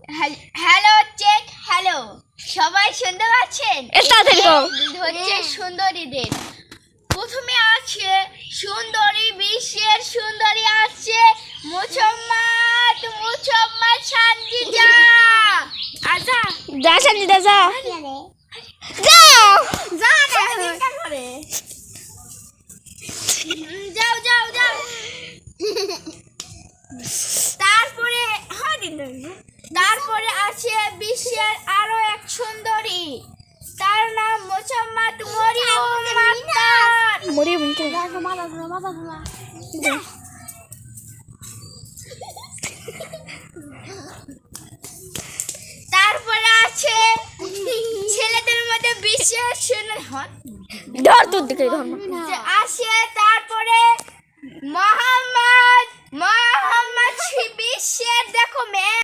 Hello check hello, সবাই শুনতে পাচ্ছেন? হচ্ছে সুন্দরীদের। প্রথমে আছে সুন্দরী, বিশ্বের সুন্দরী আছে মুছম্মদ সানজিদা। আচ্ছা যা সঞ্জিতা যা যা যাও যাও যাও। তারপরে আছে বিশ্বের আরো এক সুন্দরী, তার নাম মুছম্মদ মরিয়ম আক্তার। মরি বুনকে তারপরে আছে ছেলেদের মধ্যে বিশ্বের ধর তোর দিকে ধর আসে। তারপরে মোহাম্মদ বিশ্বের দেখো